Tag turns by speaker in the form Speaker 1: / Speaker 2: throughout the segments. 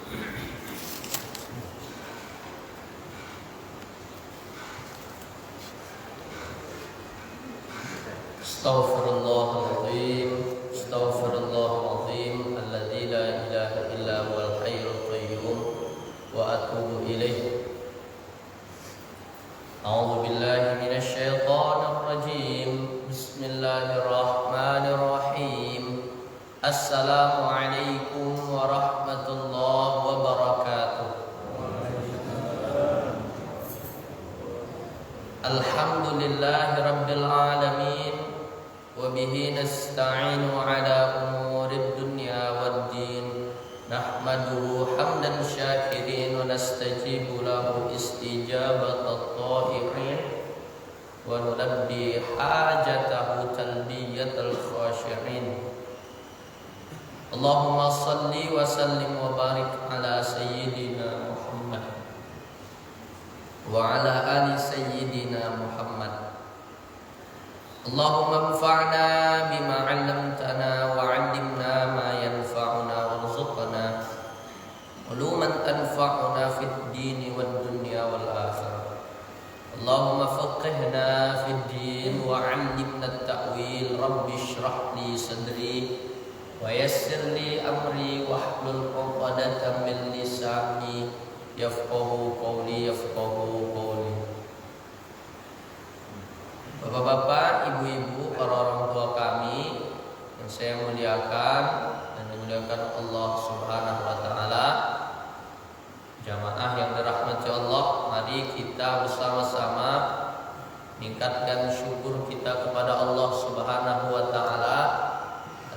Speaker 1: Astaghfirullahaladzim, astaghfirullahaladzim, alladzi la ilaha illa huwal hayyul qayyum, wa atubu ilaih. A'udzu billahi minasy syaithanir rajim. Bismillahirrahmanirrahim. Assalamualaikum warahmatullahi wabarakatuh. Alhamdulillahi rabbil alamin. Wabihi nasta'inu ala umurid dunya waddin. Nahmaduhu hamdan syakirin wa nastajibu lahu istijabatat ta'i'in wa nulabbi hajatahu talbiyatal khashi'in. Allahumma salli wa sallim wa barik ala sayyidina Muhammad wa ala ali sayyidina Muhammad. Allahumma anfa'na bima 'allamtana wa 'allimna ma yanfa'una warzuqna uluman tanfa'una fid dini wad dunya wal akhirah. Allahumma faqihna fid din wa 'allimna at-ta'wil. Rabbi shrah li sadri wa yassir li amri wahlul 'uqdatam min lisani yafqahu qawli. Bapak-bapak, ibu-ibu, para orang tua kami yang saya muliakan dan dimuliakan Allah Subhanahu wa taala, jamaah yang dirahmati Allah, mari kita bersama-sama meningkatkan syukur kita kepada Allah Subhanahu wa taala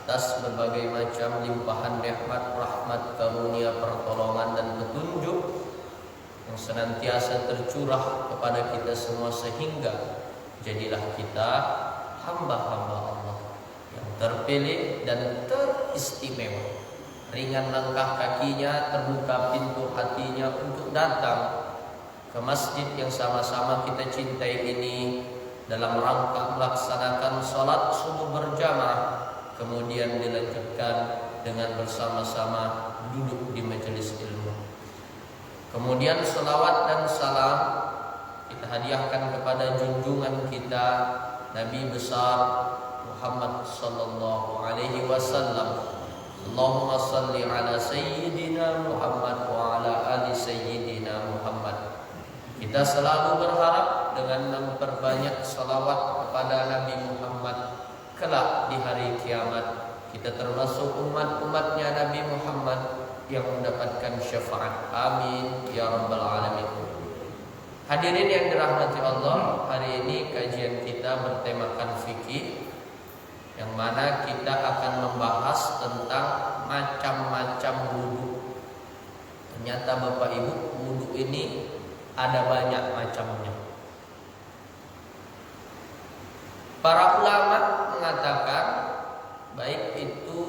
Speaker 1: atas berbagai macam limpahan nikmat, rahmat, karunia, pertolongan dan petunjuk yang senantiasa tercurah kepada kita semua, sehingga jadilah kita hamba-hamba Allah yang terpilih dan teristimewa. Ringan langkah kakinya, terbuka pintu hatinya untuk datang ke masjid yang sama-sama kita cintai ini dalam rangka melaksanakan salat subuh berjamaah, kemudian dilanjutkan dengan bersama-sama duduk di majelis ilmu. Kemudian salawat dan salam kita hadiahkan kepada junjungan kita Nabi besar Muhammad sallallahu alaihi wasallam. Allahumma salli ala sayyidina Muhammad wa ala ali sayyidina Muhammad. Kita selalu berharap dengan memperbanyak salawat kepada Nabi Muhammad, kelak di hari kiamat kita termasuk umat-umatnya Nabi Muhammad yang mendapatkan syafaat. Amin ya rabbal alamin. Hadirin yang dirahmati Allah, hari ini kajian kita bertemakan fikih, yang mana kita akan membahas tentang macam-macam wudu. Ternyata Bapak Ibu, wudu ini ada banyak macamnya. Para ulama mengatakan, baik itu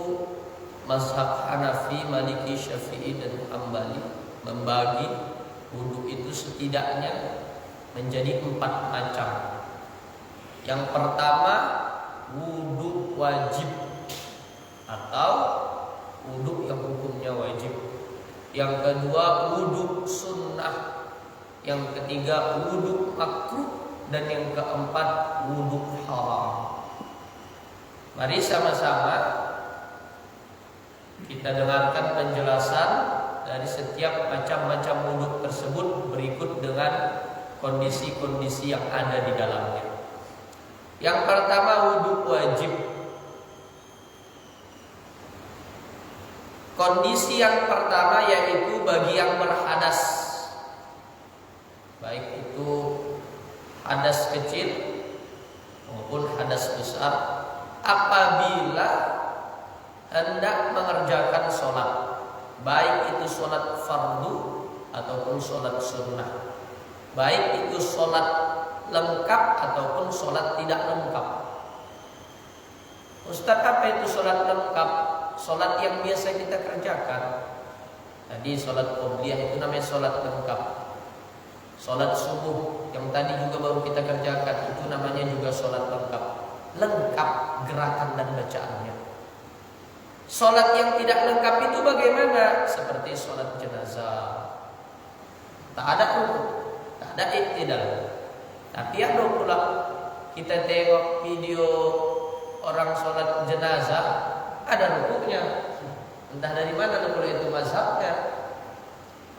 Speaker 1: mazhab Hanafi, Maliki, Syafi'i dan Hambali, membagi wudu itu setidaknya menjadi 4 macam. Yang pertama, wudu wajib atau wudu yang hukumnya wajib. Yang kedua, wudu sunnah. Yang ketiga, wudu makruh. Dan yang keempat, wudu haram. Mari sama-sama kita dengarkan penjelasan dari setiap macam-macam wudu tersebut berikut dengan kondisi-kondisi yang ada di dalamnya. Yang pertama, wudu wajib. Kondisi yang pertama yaitu bagi yang berhadas, baik itu hadas kecil maupun hadas besar, apabila hendak mengerjakan sholat, baik itu sholat fardu ataupun sholat sunnah, baik itu sholat lengkap ataupun sholat tidak lengkap. Ustaz, apa itu sholat lengkap? Sholat yang biasa kita kerjakan. Tadi sholat qobliyah itu namanya sholat lengkap. Sholat subuh yang tadi juga baru kita kerjakan, itu namanya juga sholat lengkap. Lengkap gerakan dan bacaannya. Sholat yang tidak lengkap itu bagaimana? bagaimana? Seperti sholat jenazah, tak ada rukuk, tak ada i'tidal. Tapi ada pula kita tengok video orang sholat jenazah, ada rukuknya. Entah dari mana pula itu mazhabnya,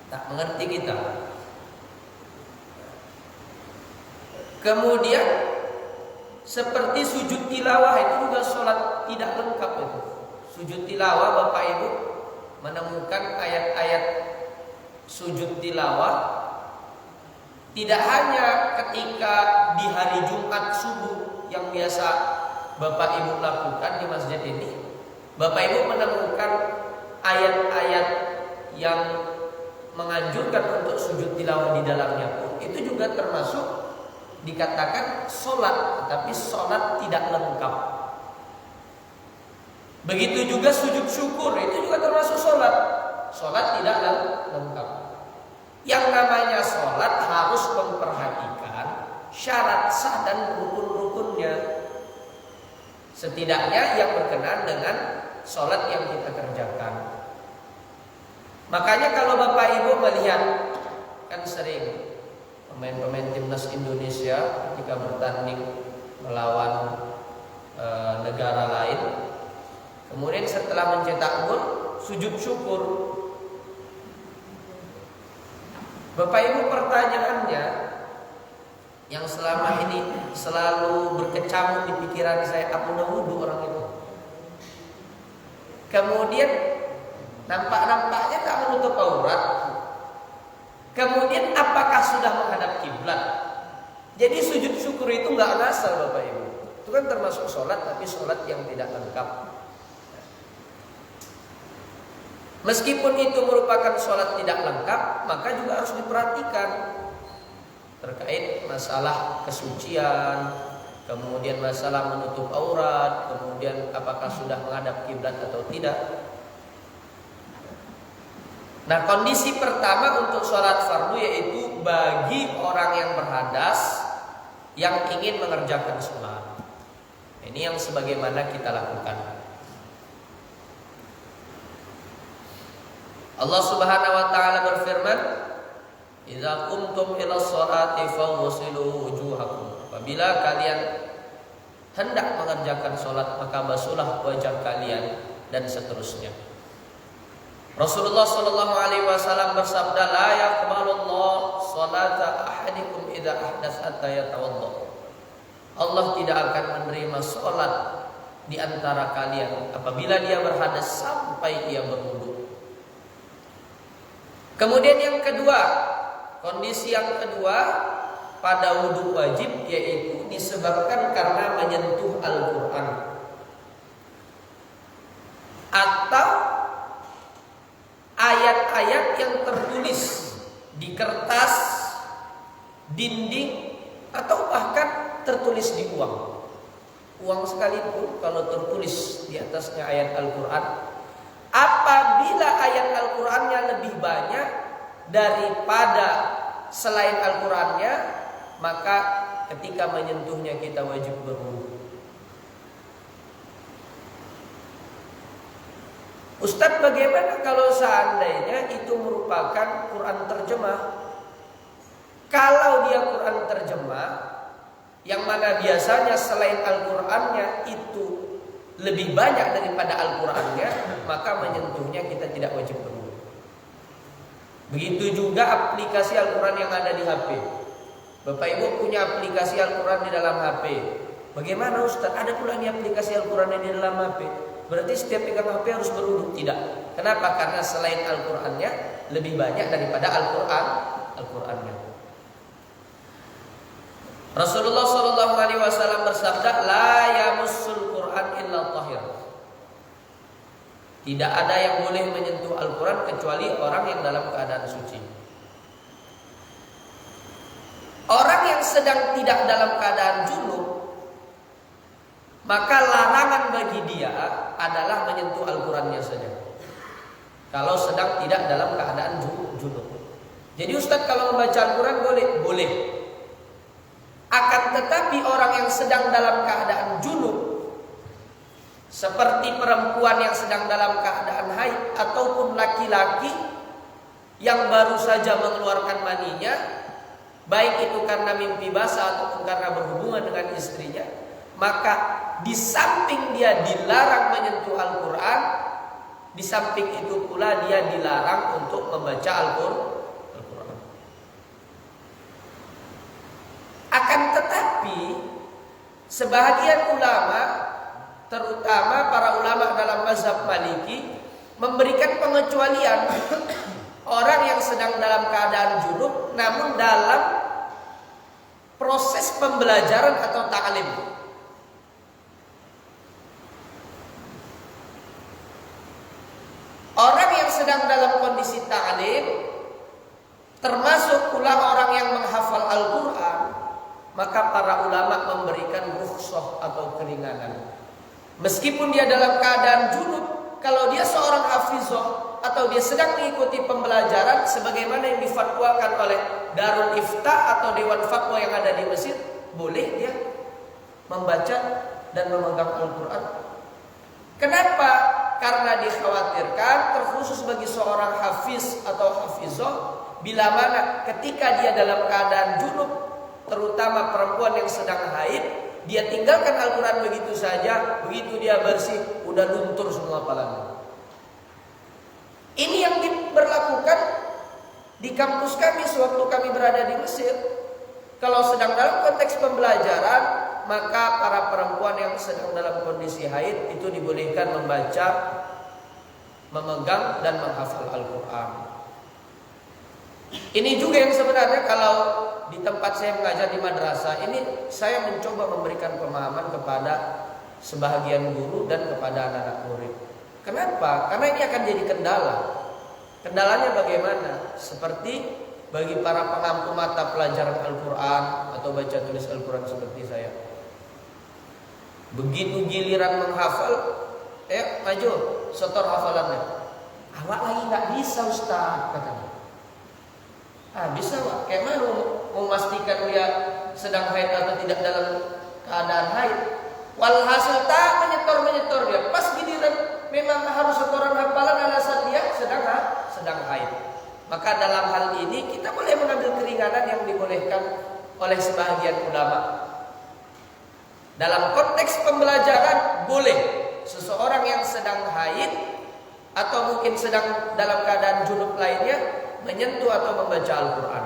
Speaker 1: tak mengerti kita. Kemudian seperti sujud tilawah itu juga sholat tidak lengkap itu. Sujud tilawah, Bapak Ibu menemukan ayat-ayat sujud tilawah tidak hanya ketika di hari Jumat subuh yang biasa Bapak Ibu lakukan di masjid ini. Bapak Ibu menemukan ayat-ayat yang menganjurkan untuk sujud tilawah di dalamnya pun itu juga termasuk dikatakan sholat, tapi sholat tidak lengkap. Begitu juga sujud syukur, itu juga termasuk sholat. Sholat tidak lengkap. Yang namanya sholat harus memperhatikan syarat sah dan rukun-rukunnya. Setidaknya yang berkenaan dengan sholat yang kita kerjakan. Makanya kalau Bapak Ibu melihat, kan sering pemain-pemain timnas Indonesia ketika bertanding melawan negara lain, kemudian setelah mencetak gol sujud syukur. Bapak Ibu, pertanyaannya yang selama ini selalu berkecamuk di pikiran saya, apa wudhu orang itu? Kemudian nampak-nampaknya tak menutup aurat. Kemudian apakah sudah menghadap kiblat? Jadi sujud syukur itu nggak ngasal, Bapak Ibu. Itu kan termasuk sholat, tapi sholat yang tidak lengkap. Meskipun itu merupakan sholat tidak lengkap, maka juga harus diperhatikan terkait masalah kesucian, kemudian masalah menutup aurat, kemudian apakah sudah menghadap kiblat atau tidak. Nah, kondisi pertama untuk sholat fardu yaitu bagi orang yang berhadas yang ingin mengerjakan sunat. Ini yang sebagaimana kita lakukan. Allah Subhanahu wa taala berfirman, "Idza qumtum ila sholati faghsilu wujuhakum." Apabila kalian hendak mengerjakan sholat, maka basuhlah wajah kalian, dan seterusnya. Rasulullah sallallahu alaihi wasallam bersabda, "La yaqbalullahu sholata ahadikum idza ahdatsa hatta yatawadda." Allah tidak akan menerima sholat di antara kalian apabila dia berhadas sampai ia berwudu. Kemudian yang kedua, kondisi yang kedua pada wudu wajib yaitu disebabkan karena menyentuh Al-Quran atau ayat-ayat yang tertulis di kertas, dinding, atau bahkan tertulis di uang. Uang sekalipun kalau tertulis di atasnya ayat Al-Quran, apabila ayat Al-Qurannya lebih banyak daripada selain Al-Qurannya, maka ketika menyentuhnya kita wajib berwudu. Ustadz, bagaimana kalau seandainya itu merupakan Quran terjemah? Kalau dia Quran terjemah, yang mana biasanya selain Al-Qurannya itu lebih banyak daripada Al-Qurannya, maka menyentuhnya kita tidak wajib berwudu. Begitu juga aplikasi Al-Quran yang ada di HP. Bapak Ibu punya aplikasi Al-Quran di dalam HP. Bagaimana Ustaz? Ada pula nih aplikasi Al-Quran yang di dalam HP. Berarti setiap pegang HP harus berwudu? Tidak. Kenapa? Karena selain Al-Qurannya lebih banyak daripada Al-Qurannya. Rasulullah SAW bersabda, "La yamussul Quran illa tahir." Tidak ada yang boleh menyentuh Al-Quran kecuali orang yang dalam keadaan suci. Orang yang sedang tidak dalam keadaan junub, maka larangan bagi dia adalah menyentuh Al-Qurannya saja. Kalau sedang tidak dalam keadaan junub. Jadi Ustadz, kalau membaca Al-Quran boleh? Boleh. Akan tetapi orang yang sedang dalam keadaan junub, seperti perempuan yang sedang dalam keadaan haid ataupun laki-laki yang baru saja mengeluarkan maninya, baik itu karena mimpi basah ataupun karena berhubungan dengan istrinya, maka di samping dia dilarang menyentuh Al-Quran, di samping itu pula dia dilarang untuk membaca Al-Quran. Akan tetapi sebahagian ulama, terutama para ulama dalam mazhab Maliki, memberikan pengecualian orang yang sedang dalam keadaan junub namun dalam proses pembelajaran atau ta'lim. Orang yang sedang dalam kondisi ta'lim, termasuk pula orang yang menghafal Al-Quran, maka para ulama memberikan rukhsah atau keringanan. Meskipun dia dalam keadaan junub, kalau dia seorang hafizah atau dia sedang mengikuti pembelajaran sebagaimana yang difatwakan oleh Darul Ifta atau Dewan Fatwa yang ada di Mesir, boleh dia membaca dan memegang Al-Quran. Kenapa? Karena dikhawatirkan terkhusus bagi seorang hafiz atau hafizah, bila mana ketika dia dalam keadaan junub, terutama perempuan yang sedang haid, dia tinggalkan Al-Quran begitu saja, begitu dia bersih, udah luntur semua palanya. Ini yang diberlakukan di kampus kami sewaktu kami berada di Mesir. Kalau sedang dalam konteks pembelajaran, maka para perempuan yang sedang dalam kondisi haid itu dibolehkan membaca, memegang dan menghafal Al-Quran. Ini juga yang sebenarnya kalau di tempat saya mengajar di madrasah ini, saya mencoba memberikan pemahaman kepada sebahagian guru dan kepada anak-anak murid. Kenapa? Karena ini akan jadi kendala. Kendalanya bagaimana? Seperti bagi para pengampu mata pelajaran Al-Quran atau baca tulis Al-Quran seperti saya. Begitu giliran menghafal, maju, setor hafalannya. Awak lagi nggak bisa Ustaz, katanya. Bisa Pak, kayak mana mau memastikan dia sedang haid atau tidak dalam keadaan haid? Walhasil tak menyetor dia. Pas giliran memang harus setoran hafalan alasan dia sedang haid. Maka dalam hal ini kita boleh mengambil keringanan yang dibolehkan oleh sebahagian ulama. Dalam konteks pembelajaran boleh seseorang yang sedang haid atau mungkin sedang dalam keadaan junub lainnya menyentuh atau membaca Al-Quran.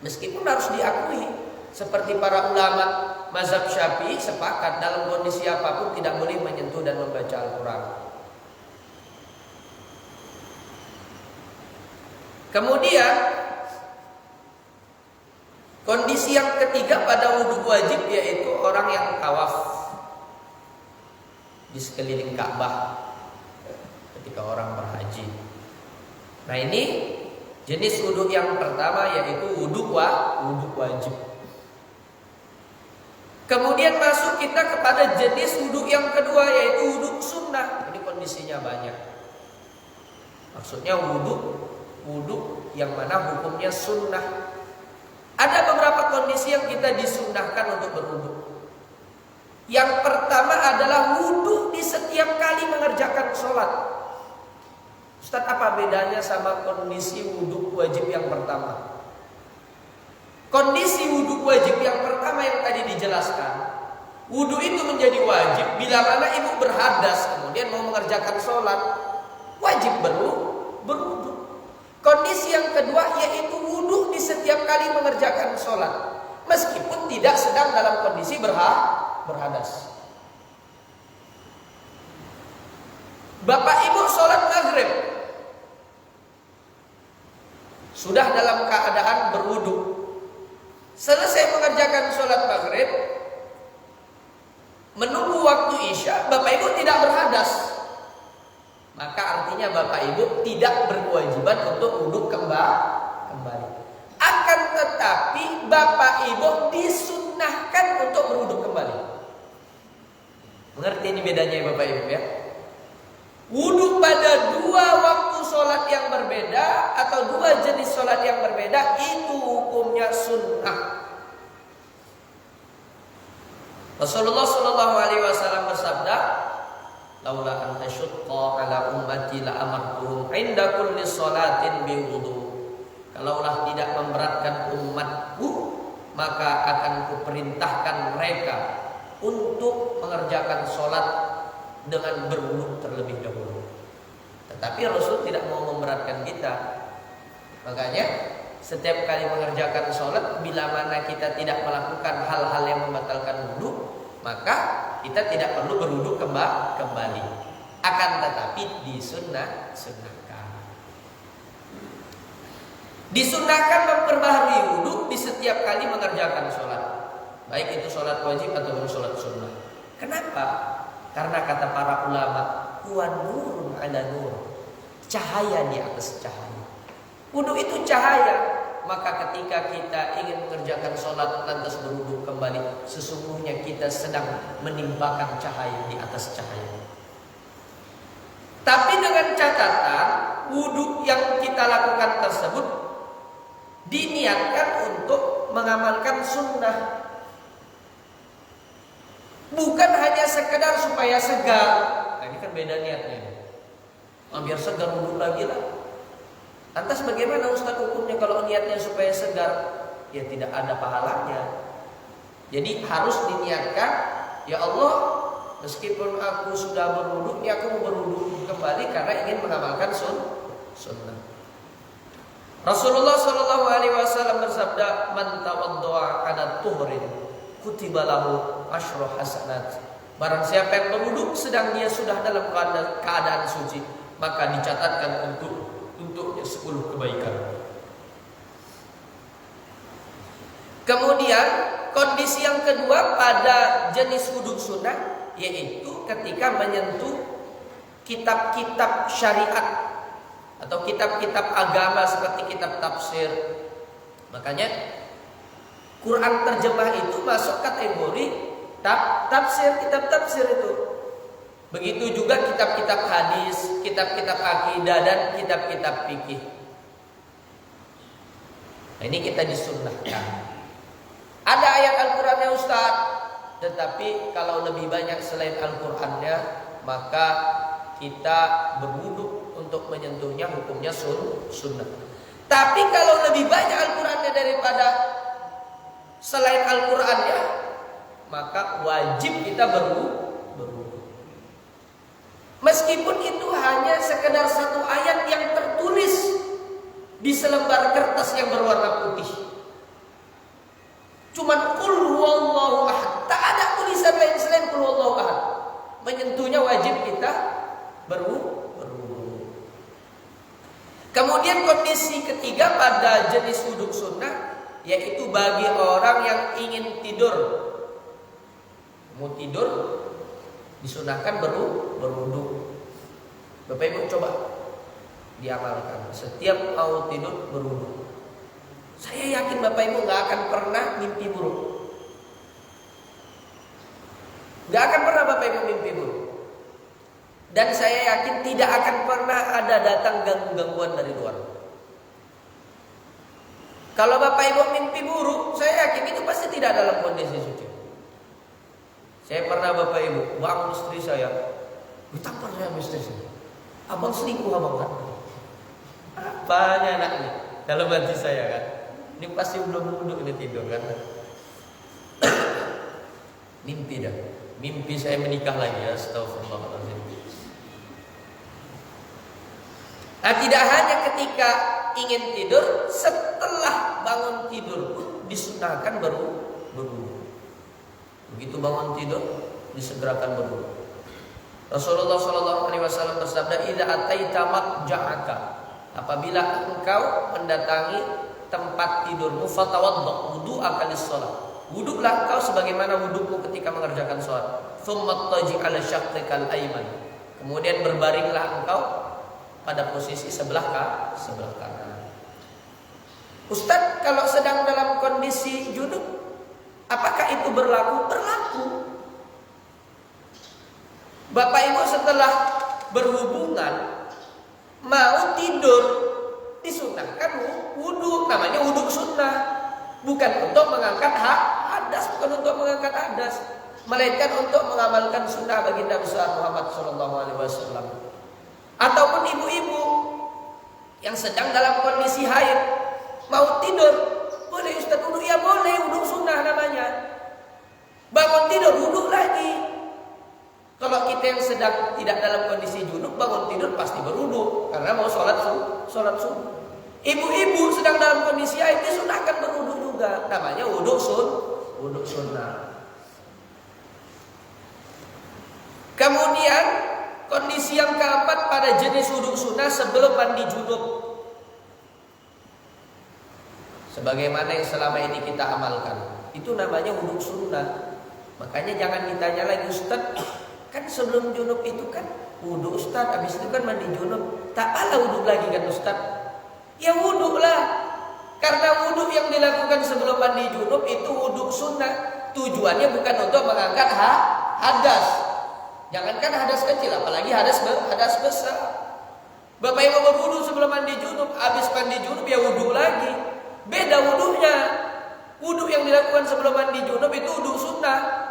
Speaker 1: Meskipun harus diakui, seperti para ulama mazhab Syafi'i sepakat dalam kondisi apapun tidak boleh menyentuh dan membaca Al-Quran. Kemudian kondisi yang ketiga pada wudhu wajib yaitu orang yang tawaf di sekeliling Ka'bah ketika orang berhaji. Nah ini jenis wudhu yang pertama yaitu wudhu wajib. Kemudian masuk kita kepada jenis wudhu yang kedua yaitu wudhu sunnah. Ini kondisinya banyak. Maksudnya wudhu yang mana hukumnya sunnah. Ada beberapa kondisi yang kita disunnahkan untuk berwudhu. Yang pertama adalah wudhu di setiap kali mengerjakan sholat. Ustaz, apa bedanya sama kondisi wudhu wajib yang pertama? Kondisi wudhu wajib yang pertama yang tadi dijelaskan, wudhu itu menjadi wajib bila mana ibu berhadas kemudian mau mengerjakan sholat, wajib berwudhu. Kondisi yang kedua yaitu wudhu di setiap kali mengerjakan sholat, meskipun tidak sedang dalam kondisi berhadas. Bapak ibu sholat maghrib, sudah dalam keadaan berwudhu, selesai mengerjakan sholat maghrib, menunggu waktu isya, bapak ibu tidak berhadas, maka artinya bapak ibu tidak berkewajiban untuk wudhu kembali. Akan tetapi bapak ibu disunnahkan untuk berwudhu kembali. Mengerti ini bedanya ya bapak ibu ya? Wudhu pada dua waktu sholat yang berbeda atau dua jenis sholat yang berbeda itu hukumnya sunnah. Rasulullah SAW bersabda, laula an tasyqa ala ummati la amartuhum 'inda kulli sholatin biwudu. Kalaulah tidak memberatkan umatku, maka akan kuperintahkan mereka untuk mengerjakan sholat dengan berwudu terlebih dahulu. Tetapi Rasul tidak mau memberatkan kita. Makanya setiap kali mengerjakan sholat, bila mana kita tidak melakukan hal-hal yang membatalkan wudu, maka kita tidak perlu berwudu kembali. Akan tetapi disunnahkan. Disunnahkan memperbaharui wudu di setiap kali mengerjakan sholat, baik itu sholat wajib ataupun sholat sunnah. Kenapa? Karena kata para ulama, huwa nurun ala nur, cahaya di atas cahaya. Wudu itu cahaya. Maka ketika kita ingin mengerjakan sholat lantas berwudu kembali, sesungguhnya kita sedang menimpakan cahaya di atas cahaya. Tapi dengan catatan, wudu yang kita lakukan tersebut diniatkan untuk mengamalkan sunnah, bukan hanya sekedar supaya segar. Nah, ini kan beda niatnya. Biar segar wudu lagi lah. Lantas bagaimana Ustaz hukumnya kalau niatnya supaya segar? Ya tidak ada pahalanya. Jadi harus diniatkan, ya Allah, meskipun aku sudah berwudu, ya aku mau berwudu kembali karena ingin mengamalkan sunnah. Rasulullah Shallallahu Alaihi Wasallam bersabda, "Man tawaddoa ala tuhrin, kutiba lahu asyru hasanat." Barang siapa yang berwudu sedang dia sudah dalam keadaan suci, maka dicatatkan untuknya 10 kebaikan. Kemudian kondisi yang kedua pada jenis wudu sunnah, yaitu ketika menyentuh kitab-kitab syariat atau kitab-kitab agama seperti kitab tafsir. Makanya Quran terjemah itu masuk kategori tafsir, kitab tafsir itu. Begitu juga kitab-kitab hadis, kitab-kitab akidah dan kitab-kitab fikih. Nah, ini kita disunnahkan. Ada ayat Al-Qur'annya Ustaz, tetapi kalau lebih banyak selain Al-Qur'annya, maka kita berwudu untuk menyentuhnya, hukumnya sunnah. Tapi kalau lebih banyak Al-Qur'annya daripada selain Al-Qur'annya, maka wajib kita berwudu. Meskipun itu hanya sekedar satu ayat yang tertulis di selembar kertas yang berwarna putih. Cuman qul huwallahu ahad. Tak ada tulisan lain selain qul huwallahu ahad. Menyentuhnya wajib kita berwudu. Kemudian kondisi ketiga pada jenis wudu sunnah, yaitu bagi orang yang ingin tidur. Mau tidur, disunahkan berwudu. Bapak Ibu coba diamalkan. Setiap mau tidur berwudu. Saya yakin Bapak Ibu gak akan pernah mimpi buruk. Gak akan pernah Bapak Ibu mimpi buruk. Dan saya yakin tidak akan pernah ada datang gangguan dari luar. Kalau Bapak Ibu mimpi buruk, saya yakin itu pasti tidak dalam kondisi suci. Saya pernah Bapak Ibu bangun istri saya, ditampar saya istri saya, abang selingkuh abang kan? Apanya anaknya? Dalam hati saya kan, ini pasti belum duduk ini tidur kan? Mimpi dah, mimpi saya menikah lagi ya, astagfirullahaladzim. Nah, tidak hanya ketika ingin tidur, setelah bangun tidur pun disunahkan berwudu. Begitu bangun tidur disegerakan berwudu. Rasulullah Shallallahu Alaihi Wasallam bersabda, "Idza ataita matja'aka," apabila engkau mendatangi tempat tidurmu, fatawaddo, wudu'aka lis-shalah, wuduklah engkau sebagaimana wudukmu ketika mengerjakan sholat. Tsumma taji' ala syaqqikal ayman, kemudian berbaringlah engkau pada posisi sebelah kanan. Ustaz, kalau sedang dalam kondisi junub, apakah itu berlaku? Berlaku. Bapak Ibu setelah berhubungan mau tidur, disunahkan wudu. Namanya wudu sunnah, bukan untuk mengangkat hadas, bukan untuk mengangkat hadas, melainkan untuk mengamalkan sunnah baginda besar Muhammad SAW. Ataupun ibu-ibu
Speaker 2: yang sedang dalam kondisi haid mau tidur, boleh Ustaz wudhu? Ya boleh, wudhu sunnah namanya. Bangun tidur wudhu lagi. Kalau kita yang sedang tidak dalam kondisi junub, bangun tidur pasti berwudhu karena mau sholat subuh. Ibu-ibu sedang dalam kondisi haid disunahkan berwudhu juga, namanya wudhu sunnah. Kemudian kondisi yang keempat pada jenis wudhu sunnah sebelum mandi junub, sebagaimana yang selama ini kita amalkan, itu namanya wudhu sunnah. Makanya jangan ditanya lagi, Ustaz, kan sebelum junub itu kan wudhu Ustaz, habis itu kan mandi junub, tak pala wudhu lagi kan Ustaz? Ya wudhu lah, karena wudhu yang dilakukan sebelum mandi junub itu wudhu sunnah. Tujuannya bukan untuk mengangkat hadas. Jangankan hadas kecil, apalagi hadas besar. Bapak yang mau berwudhu sebelum mandi junub, habis mandi junub ya wudhu lagi. Beda wudhunya. Wudhu yang dilakukan sebelum mandi junub itu wudhu sunnah.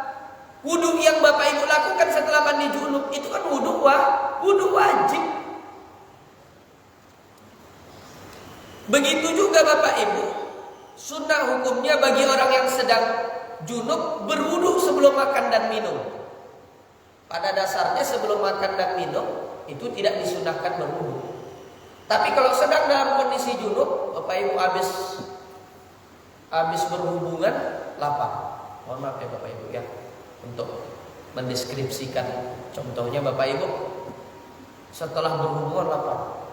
Speaker 2: Wudhu yang Bapak Ibu lakukan setelah mandi junub itu kan wudhu wajib. Begitu juga Bapak Ibu, sunnah hukumnya bagi orang yang sedang junub berwudhu sebelum makan dan minum. Pada dasarnya sebelum makan dan minum itu tidak disunahkan berwudhu. Tapi kalau sedang dalam kondisi junub, Bapak Ibu habis berhubungan lapar. Mohon maaf ya Bapak Ibu ya, untuk mendeskripsikan contohnya. Bapak Ibu setelah berhubungan lapar,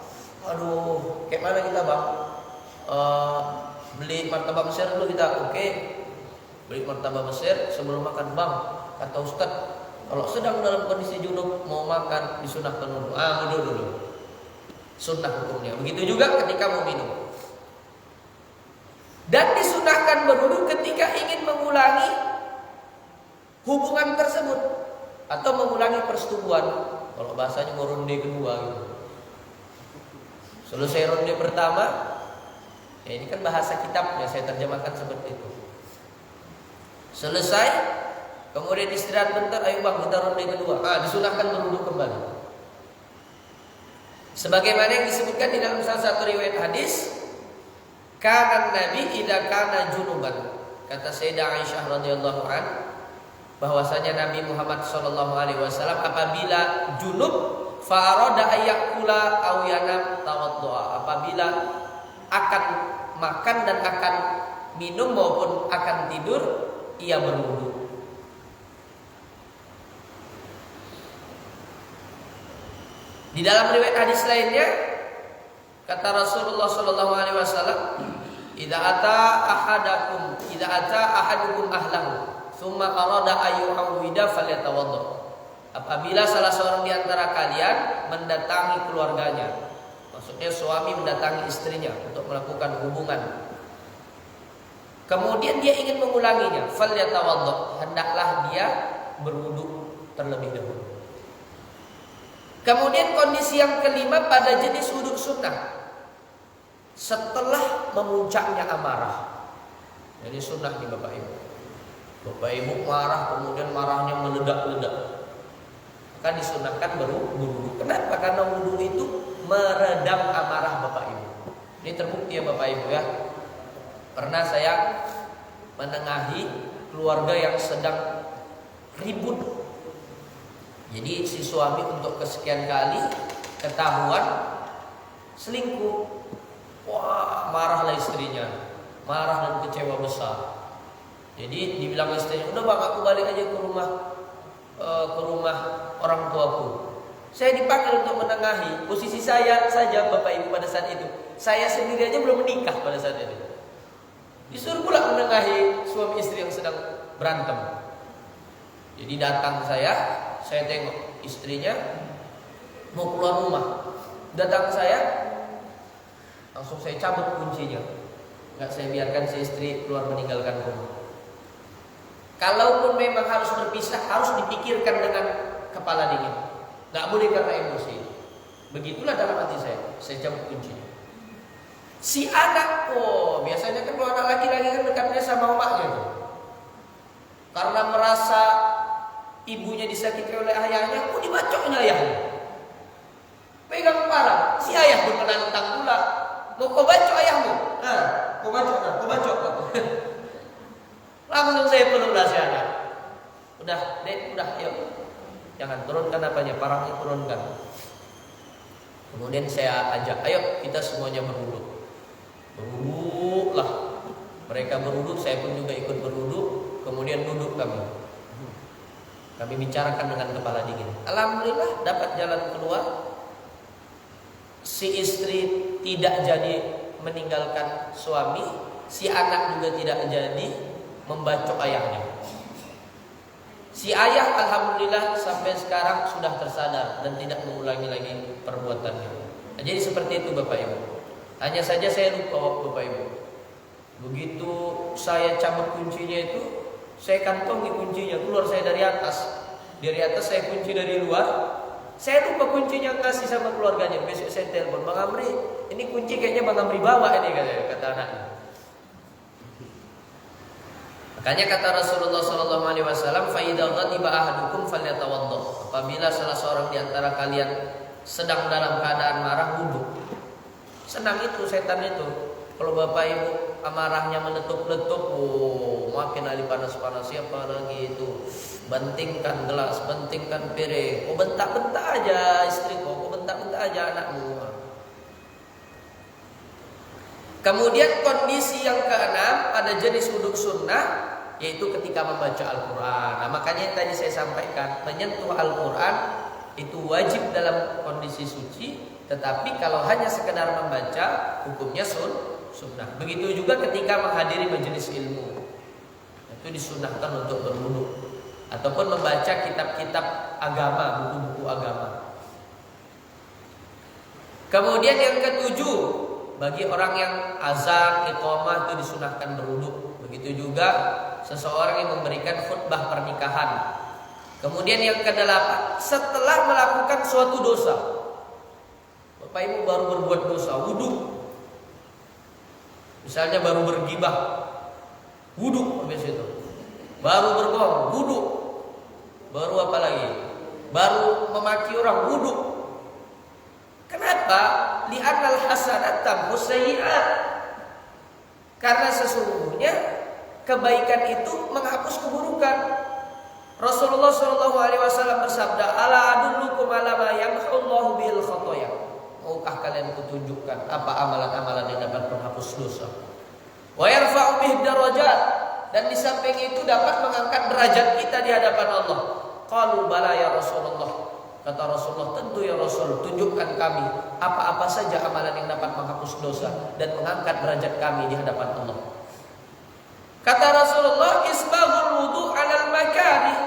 Speaker 2: aduh kayak mana kita bang, beli martabak Mesir dulu kita. Oke, beli martabak Mesir sebelum makan bang. Kata Ustaz, kalau sedang dalam kondisi junub mau makan disunahkan wudhu. Wudhu dulu, sunnah hukumnya. Begitu juga ketika mau minum. Dan disunahkan berwudhu ketika ingin mengulangi hubungan tersebut atau mengulangi persetubuhan. Kalau bahasanya mau ronde kedua gitu. Selesai ronde pertama, ya ini kan bahasa kitabnya, saya terjemahkan seperti itu. Selesai, kemudian istirahat bentar, ayo bang kita ronde kedua. Disunahkan berwudhu kembali. Sebagaimana yang disebutkan di dalam salah satu riwayat hadis, kana Nabi idza kana junuban. Kata Sayyidah Aisyah radhiyallahu an, bahwasanya Nabi Muhammad sallallahu alaihi wasallam apabila junub farada ayyakula aw yanam tawaddu'a, apabila akan makan dan akan minum maupun akan tidur ia berwudu. Di dalam riwayat hadis lainnya kata Rasulullah sallallahu alaihi wasallam, idza ata ahadukum ahlahu tsumma arada ayyuhawida falyatawadda. Apabila salah seorang di antara kalian mendatangi keluarganya, maksudnya suami mendatangi istrinya untuk melakukan hubungan, kemudian dia ingin mengulanginya, falyatawadda, hendaklah dia berwudu terlebih dahulu. Kemudian kondisi yang kelima pada jenis wudu sunnah, setelah memuncaknya amarah. Jadi sunnah nih Bapak Ibu. Bapak Ibu marah, kemudian marahnya meledak-ledak, maka disunahkan berwudu. Kenapa? Karena wudu itu meredam amarah Bapak Ibu. Ini terbukti ya Bapak Ibu ya. Pernah saya menengahi keluarga yang sedang ribut. Jadi si suami untuk kesekian kali ketahuan selingkuh. Wah, marahlah istrinya, marah dan kecewa besar. Jadi dibilang istrinya, udah bang aku balik aja ke rumah orang tuaku. Saya dipanggil untuk menengahi. Posisi saya saja Bapak Ibu pada saat itu, saya sendiri aja belum menikah pada saat itu. Disuruh pula menengahi suami istri yang sedang berantem. Jadi datang saya tengok istrinya mau keluar rumah. Datang saya, langsung saya cabut kuncinya. Nggak saya biarkan si istri keluar meninggalkan rumah. Kalaupun memang harus berpisah, harus dipikirkan dengan kepala dingin. Nggak boleh karena emosi. Begitulah dalam hati saya cabut kuncinya. Si anak, biasanya kan kalau anak laki-laki kan dekatnya sama omaknya tuh. Karena merasa ibunya disakiti oleh ayahnya, dibacoknya ayahnya. Pegang kepala, si ayah pun menantang pula. mau kau bacok ayahmu. Nah, kau bacok. Langsung saya peluklah si anak. Udah, Dek, udah, yuk. Jangan turunkan apanya, parahnya turunkan. Kemudian saya ajak, ayo kita semuanya berwudu. Berwudulah. Mereka berwudu, saya pun juga ikut berwudu. Kemudian duduk kami. Kami bicarakan dengan kepala dingin. Alhamdulillah dapat jalan keluar. Si istri tidak jadi meninggalkan suami, si anak juga tidak jadi membacok ayahnya. Si ayah alhamdulillah sampai sekarang sudah tersadar dan tidak mengulangi lagi perbuatannya. Nah, jadi seperti itu Bapak Ibu. Hanya saja saya lupa Bapak Ibu. Begitu saya cabut kuncinya itu, saya kantongi kuncinya, keluar saya dari atas. Dari atas saya kunci dari luar. Saya lupa kuncinya kasih sama keluarganya. Besok saya telepon, Bang Amri, ini kunci kayaknya Bang Amri bawa ini, kata anaknya. Makanya kata Rasulullah SAW, "Fa idza ghadiba ahadukum falyatawaddah." Apabila salah seorang di antara kalian sedang dalam keadaan marah, wudu. Senang itu setan itu. Kalau Bapak Ibu amarahnya meletup-letup, makin hari panas-panas, siapa lagi itu? Bantingkan gelas, bantingkan piring. Kau bentak-bentak aja istriku, kau bentak-bentak aja anakmu. Kemudian kondisi yang keenam, ada jenis wudu sunnah, yaitu ketika membaca Al-Quran. Nah, makanya tadi saya sampaikan, menyentuh Al-Quran itu wajib dalam kondisi suci, tetapi kalau hanya sekedar membaca, hukumnya sunnah. Begitu juga ketika menghadiri majelis ilmu, itu disunnahkan untuk berwudu, ataupun membaca kitab-kitab agama, buku-buku agama. Kemudian yang ketujuh, bagi orang yang azan, iqamah itu disunahkan berwudu. Begitu juga seseorang yang memberikan khutbah pernikahan. Kemudian yang kedelapan, setelah melakukan suatu dosa. Bapak Ibu baru berbuat dosa, wudu. Misalnya baru bergibah, wudu habis itu. Baru berbohong, wudu. Baru apa lagi? Baru memaki orang, wudu. Kenapa? Li'annal hasanat tamhus sayyi'at. Karena sesungguhnya kebaikan itu menghapus keburukan. Rasulullah SAW bersabda, "Ala adullukum ala ma yamhullahu bil khotoya." Maukah kalian kutunjukkan apa amalan-amalan yang dapat menghapus dosa? Wa yarfa'u bihi darajat, dan di samping itu dapat mengangkat derajat kita di hadapan Allah. Qalu bala ya Rasulullah. Kata Rasulullah, tentu ya Rasul, tunjukkan kami apa-apa saja amalan yang dapat menghapus dosa dan mengangkat derajat kami di hadapan Allah. Kata Rasulullah, isbaghul wudu 'alal makarih.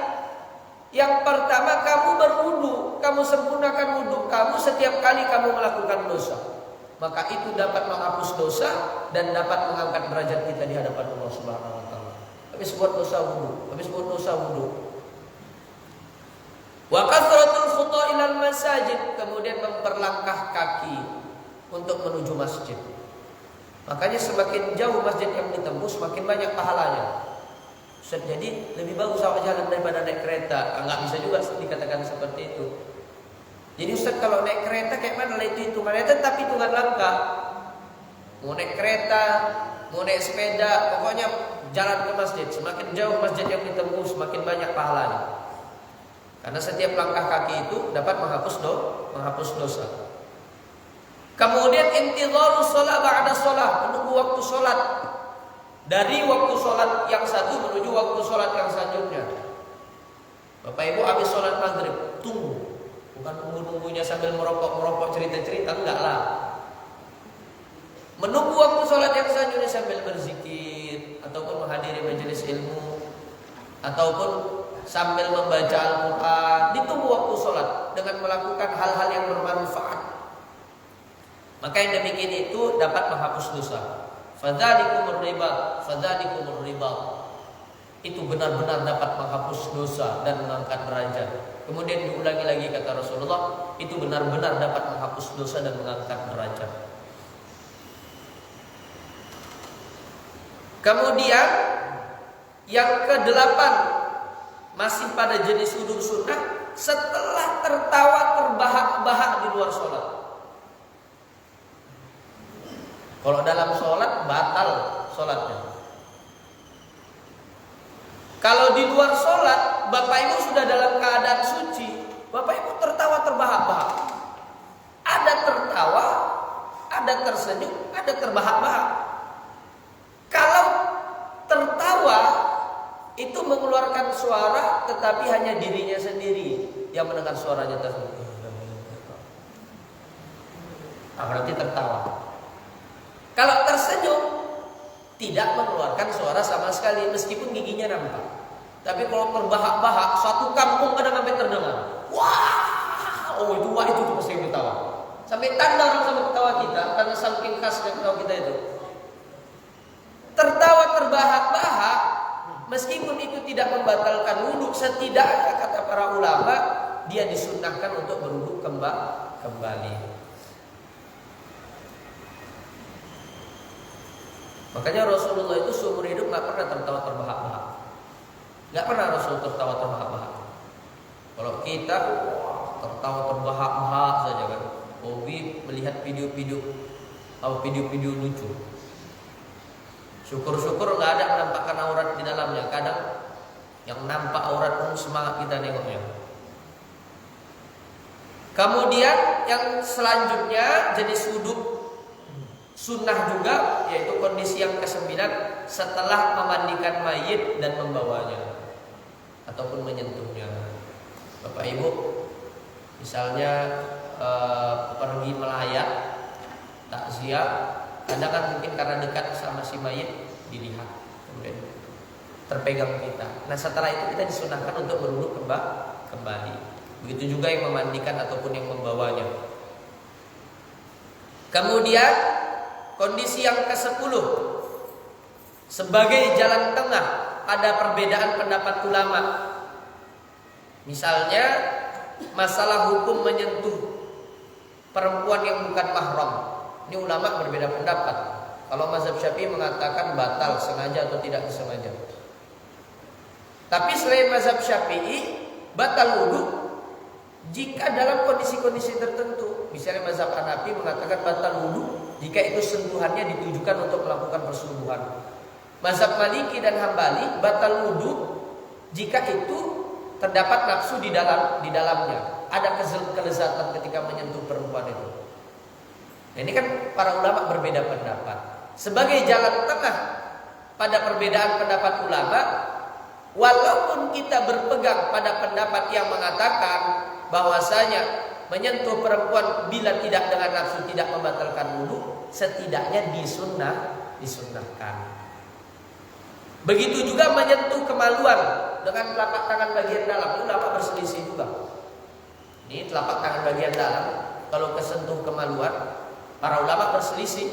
Speaker 2: Yang pertama, kamu berwudu, kamu sempurnakan wudu kamu setiap kali kamu melakukan dosa. Maka itu dapat menghapus dosa dan dapat mengangkat derajat kita di hadapan Allah Subhanahu wa taala. Habis buat dosa wudu. Wa kathratul khuta ilal masajid, kemudian memperlangkah kaki untuk menuju masjid. Makanya semakin jauh masjid yang ditembus, semakin banyak pahalanya. Ustaz, jadi lebih bagus awak jalan daripada naik kereta. Enggak bisa juga dikatakan seperti itu. Jadi Ustaz, kalau naik kereta kayak mana lah itu hitungannya? Tetap hitungan langkah. Mau naik kereta, mau naik sepeda, pokoknya jalan ke masjid. Semakin jauh masjid yang ditembus, semakin banyak pahalanya. Karena setiap langkah kaki itu dapat menghapus dosa. Kemudian intidharu shalah ba'da shalah, menunggu waktu sholat. Dari waktu sholat yang satu menuju waktu sholat yang selanjutnya. Bapak Ibu habis sholat maghrib, tunggu. Bukan tunggu-tunggunya sambil merokok cerita-cerita, enggak lah. Menunggu waktu sholat yang selanjutnya sambil berzikir, ataupun menghadiri majelis ilmu, ataupun sambil membaca Al-Quran. Ditunggu waktu sholat dengan melakukan hal-hal yang bermanfaat. Maka yang demikian itu dapat menghapus dosa. Fadzalikumur riba. Itu benar-benar dapat menghapus dosa dan mengangkat derajat. Kemudian diulangi lagi kata Rasulullah, itu benar-benar dapat menghapus dosa dan mengangkat derajat. Kemudian yang ke-8, masih pada jenis wudu sunnah, setelah tertawa terbahak-bahak di luar sholat. Kalau dalam sholat batal sholatnya. Kalau di luar sholat, Bapak Ibu sudah dalam keadaan suci, Bapak Ibu tertawa terbahak-bahak. Ada tertawa, ada tersenyum, ada terbahak-bahak. Kalau tertawa itu mengeluarkan suara, tetapi hanya dirinya sendiri yang mendengar suaranya tersebut. Nah, berarti tertawa. Kalau tersenyum, tidak mengeluarkan suara sama sekali, meskipun giginya nampak. Tapi kalau terbahak-bahak, suatu kampung kadang sampai terdengar. Wah, oh itu wah itu tuh pasti ketawa. Sampai tanda orang sama ketawa kita, karena saking khasnya ketawa kita itu. Tertawa terbahak-bahak, meskipun itu tidak membatalkan wudhu, setidaknya kata para ulama, dia disunnahkan untuk berwudhu kembali. Makanya Rasulullah itu seumur hidup nggak pernah tertawa terbahak-bahak. Nggak pernah Rasul tertawa terbahak-bahak. Kalau kita tertawa terbahak-bahak saja kan. Hobi melihat video-video lucu. Syukur-syukur nggak ada menampakkan aurat di dalamnya. Kadang yang nampak aurat pun semangat kita nengoknya. Kemudian yang selanjutnya jenis wudhu sunnah juga, yaitu kondisi yang ke-9 setelah memandikan mayit dan membawanya ataupun menyentuhnya. Bapak Ibu misalnya pergi melayat takziah, kadang kan mungkin karena dekat sama si mayit dilihat, kemudian terpegang kita. Nah setelah itu kita disunahkan untuk berwudhu kembali. Begitu juga yang memandikan ataupun yang membawanya. Kemudian kondisi yang ke-10 sebagai jalan tengah pada perbedaan pendapat ulama. Misalnya masalah hukum menyentuh perempuan yang bukan mahram. Ini ulama berbeda pendapat. Kalau mazhab Syafi'i mengatakan batal sengaja atau tidak disengaja. Tapi selain mazhab Syafi'i, batal wudhu jika dalam kondisi-kondisi tertentu. Misalnya mazhab Hanafi mengatakan batal wudhu jika itu sentuhannya ditujukan untuk melakukan perselingkuhan. Mazhab Maliki dan Hambali batal wudhu jika itu terdapat nafsu di dalamnya. Ada kelezatan ketika menyentuh perempuan itu. Nah, ini kan para ulama berbeda pendapat. Sebagai jalan tengah pada perbedaan pendapat ulama, walaupun kita berpegang pada pendapat yang mengatakan bahwasanya menyentuh perempuan bila tidak dengan nafsu tidak membatalkan wudhu, setidaknya disunnahkan. Begitu juga menyentuh kemaluan dengan telapak tangan bagian dalam. Ini ulama berselisih juga. Ini telapak tangan bagian dalam, kalau kesentuh kemaluan, para ulama berselisih.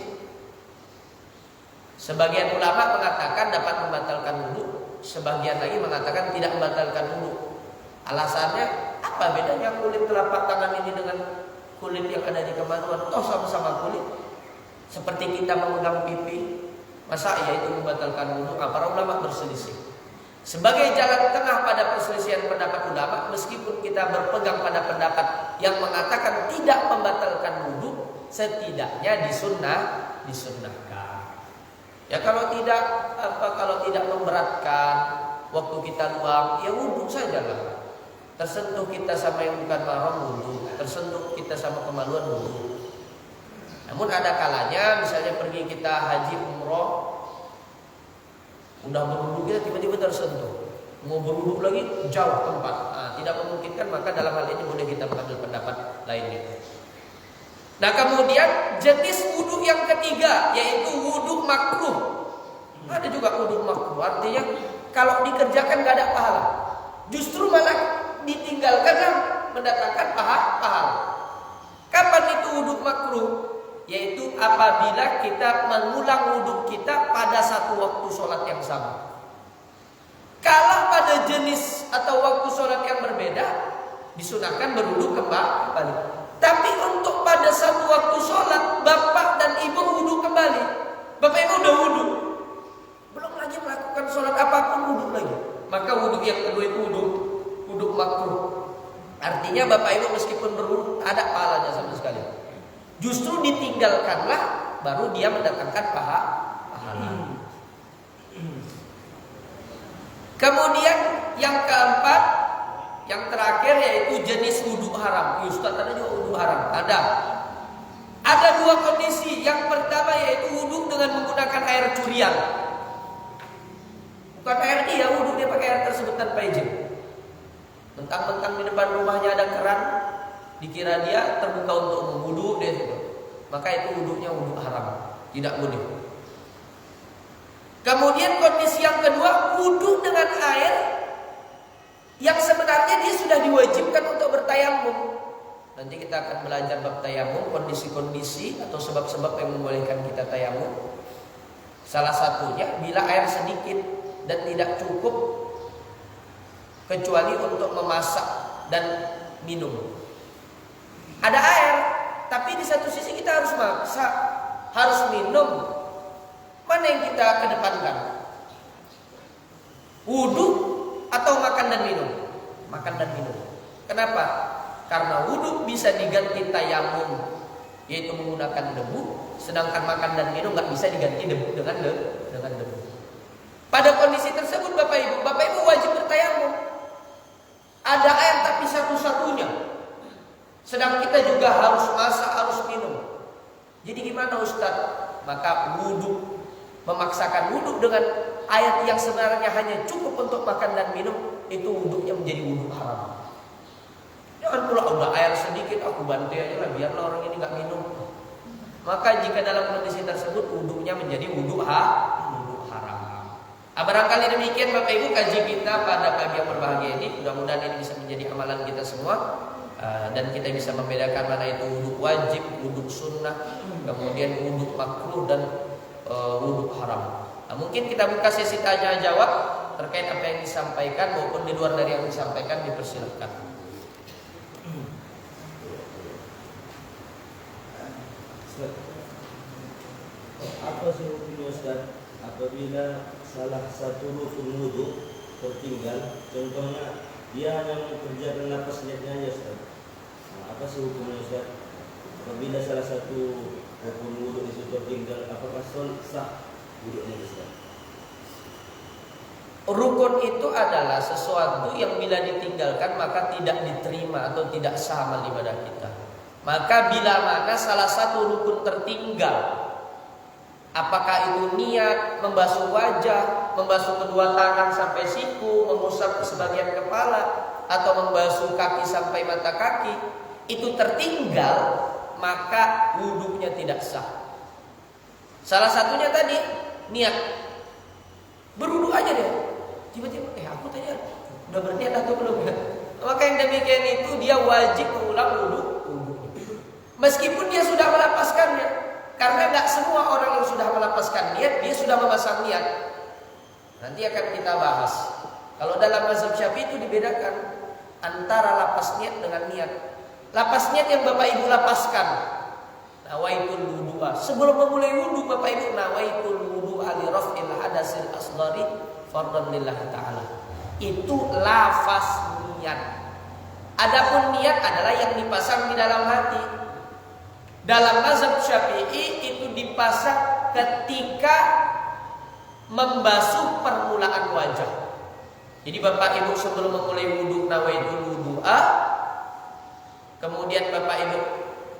Speaker 2: Sebagian ulama mengatakan dapat membatalkan wudhu, sebagian lagi mengatakan tidak membatalkan wudhu. Alasannya apa bedanya kulit telapak tangan ini dengan kulit yang ada di kemaluan? Toh sama-sama kulit. Seperti kita memegang pipi, masa iya itu membatalkan wudhu? Para ulama berselisih. Sebagai jalan tengah pada perselisihan pendapat ulama, meskipun kita berpegang pada pendapat yang mengatakan tidak membatalkan wudhu, setidaknya disunnahkan. Ya kalau tidak memberatkan, waktu kita luang, ya wudhu sajalah. Tersentuh kita sama yang bukan mahram wudhu, tersentuh kita sama kemaluan wudhu. Namun ada kalanya, misalnya pergi kita haji umroh, udah berwudhu kita tiba-tiba tersentuh, mau berwudhu lagi jauh tempat, tidak memungkinkan, maka dalam hal ini boleh kita mengambil pendapat lainnya. Nah kemudian jenis wudhu yang ketiga, yaitu wudhu makruh. Ada juga wudhu makruh, artinya kalau dikerjakan gak ada pahala, justru malah ditinggalkan dan mendatangkan pahala. Kapan itu wudhu makruh? Yaitu apabila kita mengulang wudhu kita pada satu waktu sholat yang sama. Kalau pada jenis atau waktu sholat yang berbeda, disunahkan berwudhu kembali. Tapi untuk pada satu waktu sholat, bapak dan ibu wudhu kembali. Bapak ibu udah wudhu, belum lagi melakukan sholat apapun wudhu lagi, maka wudhu yang kedua itu wudhu makruh. Artinya bapak ibu meskipun berwudhu ada pahalanya sama sekali. Justru ditinggalkanlah baru dia mendatangkan pahala. Kemudian yang keempat, yang terakhir yaitu jenis wudhu haram. Ustaz, ada juga wudhu haram. Ada dua kondisi. Yang pertama yaitu wudhu dengan menggunakan air curian. Bukan air dia, wudhu dia pakai air tersebut tanpa izin. Mentang-mentang di depan rumahnya ada keran, dikira dia terbuka untuk wudhu dia itu. Maka itu wudhunya wudhu haram, tidak boleh. Kemudian kondisi yang kedua, wudhu dengan air yang sebenarnya dia sudah diwajibkan untuk bertayamum. Nanti kita akan belajar bab tayamum, kondisi-kondisi atau sebab-sebab yang membolehkan kita tayamum. Salah satunya bila air sedikit dan tidak cukup kecuali untuk memasak dan minum. Ada air, tapi di satu sisi kita harus masak, harus minum. Mana yang kita kedepankan? Wudhu atau makan dan minum? Makan dan minum. Kenapa? Karena wudhu bisa diganti tayamum, yaitu menggunakan debu, sedangkan makan dan minum nggak bisa diganti debu dengan debu. Pada kondisi tersebut Bapak Ibu wajib bertayamum. Ada air tapi satu-satunya. Sedang kita juga harus masak, harus minum. Jadi gimana Ustaz? Maka wudhu, memaksakan wudhu dengan air yang sebenarnya hanya cukup untuk makan dan minum, itu wudhunya menjadi wudhu haram. Jangan pula udah air sedikit aku bantu aja lah, biarlah orang ini nggak minum. Maka jika dalam kondisi tersebut wudhunya menjadi wudhu haram. Barangkali demikian Bapak Ibu kaji kita pada pagi yang berbahagia ini. Mudah-mudahan ini bisa menjadi amalan kita semua. Dan kita bisa membedakan mana itu wudhu wajib, wudhu sunnah, kemudian wudhu makruh dan wudhu haram. Mungkin kita buka sesi tanya jawab terkait apa yang disampaikan maupun di luar dari yang disampaikan, dipersilakan.
Speaker 3: Apa sih hukumnya Ustaz apabila salah satu rukun wudhu tertinggal? Contohnya dia hanya mengerjakan nafas niatnya aja Ustaz. Apa sih hukumnya Ustaz apabila salah satu rukun wudhu itu tertinggal? Apakah sah wudhunya Ustaz?
Speaker 2: Rukun itu adalah sesuatu yang bila ditinggalkan maka tidak diterima atau tidak sah amal ibadah kita. Maka bila mana salah satu rukun tertinggal, apakah itu niat, membasuh wajah, membasuh kedua tangan sampai siku, mengusap sebagian kepala, atau membasuh kaki sampai mata kaki, itu tertinggal, maka wudhunya tidak sah. Salah satunya tadi niat, berwudhu aja deh. Tiba-tiba, aku tadi udah berniat atau belum? Maka yang demikian itu dia wajib mengulang wudhu. Meskipun dia sudah melapaskannya, karena nggak semua orang yang sudah melapaskan niat dia sudah memasang niat. Nanti akan kita bahas. Kalau dalam mazhab Syafi'i itu dibedakan antara lapas niat dengan niat. Lapas niat yang Bapak Ibu lapaskan, nawaitul wudu'a. Sebelum memulai wudu Bapak Ibu nawaitul wudu'a li raf'il hadasil asghari fardhan lillahi ta'ala. Itu lafaz niat. Adapun niat adalah yang dipasang di dalam hati. Dalam mazhab Syafi'i itu dipasang ketika membasuh permulaan wajah. Jadi Bapak Ibu sebelum memulai wudu nawaitul wudu'a, kemudian Bapak Ibu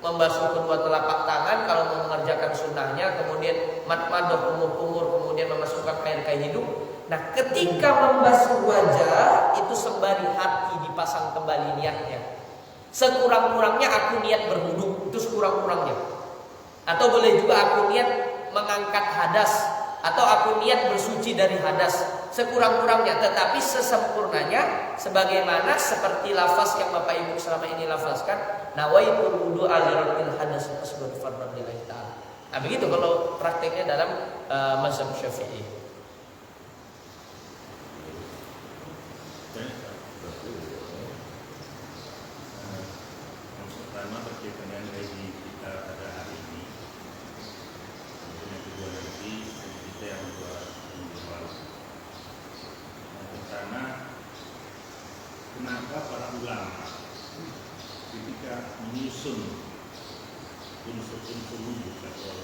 Speaker 2: membasuh kedua telapak tangan kalau mau mengerjakan sunnahnya, kemudian madmadah umur-umur, kemudian memasukkan air ke hidung. Nah, ketika membasuh wajah itu sembari hati dipasang kembali niatnya. Sekurang-kurangnya aku niat berwudu, itu sekurang-kurangnya. Atau boleh juga aku niat mengangkat hadas, atau aku niat bersuci dari hadas, sekurang-kurangnya. Tetapi sesempurnanya sebagaimana seperti lafaz yang Bapak Ibu selama ini lafazkan, nawaitul wudu'a li raf'il hadas asghar fardhan lillahi ta'ala. Nah, begitu kalau prakteknya dalam mazhab Syafi'i.
Speaker 4: Pertama terkait dengan gaji kita pada hari ini. Yang kedua nanti kita yang buat individual. Yang pertama, kenapa para ulama ketika menyusun unsur-unsur wudhu atau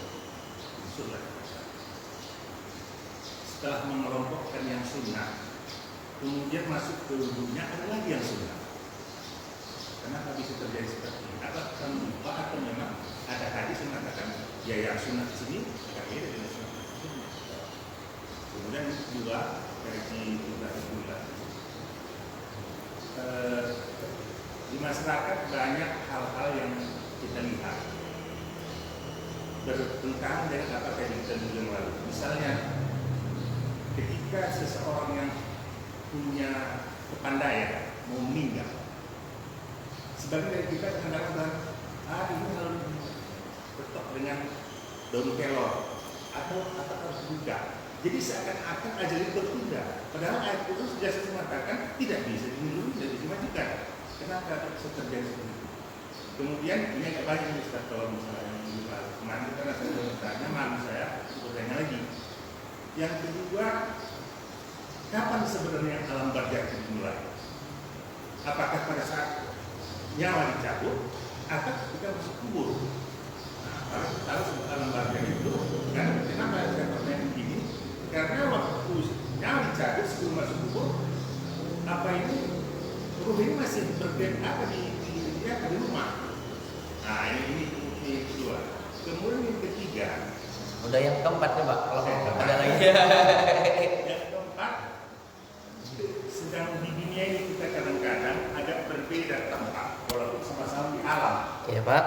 Speaker 4: setelah mengelompokkan yang sunnah, kemudian masuk ke wudhunya ada lagi yang sunnah. Kenapa bisa terjadi seperti ini? Apa kamu lupa atau memang ada hadis yang mengatakan ya yang sunnah di sini agak beda dengan sunnah di sini? Kemudian juga versi kita bulan. Di masyarakat banyak hal-hal yang kita lihat bertentangan dengan apa yang kita dulu lalu. Misalnya ketika seseorang yang punya kepandaian mau meninggal, sebagian dari kita kadang-kadang ini harus betok dengan daun kelor atau harus buka. Jadi seakan-akan ajal itu tertunda. Padahal ayat Quran sudah mengatakan tidak bisa dimundur, tidak bisa dimajukan. Kenapa bisa terjadi seperti itu? Kemudian ini agak banyak nih Ustaz, kalau misalnya kemarin karena saya bertanya, malam saya bertanya lagi. Yang kedua, kapan sebenarnya alam barzakh dimulai? Apakah pada saat nyawa dicabut atau ketika masuk kubur? Nah, kalau kita tahu alam barzakh itu kan kenapa saya pertanyaan begini? Karena waktu nyawa dicabut sebelum masuk kubur, apa ini ruh ini masih apa di rumah. Nah ini kedua. Kemudian yang ketiga.
Speaker 2: Udah yang keempat nih Pak, kalau ada lagi.
Speaker 4: Yang keempat, sedang di dunia ini kita kadang-kadang agak berbeda tempat, walaupun sama-sama di alam.
Speaker 2: Iya Pak.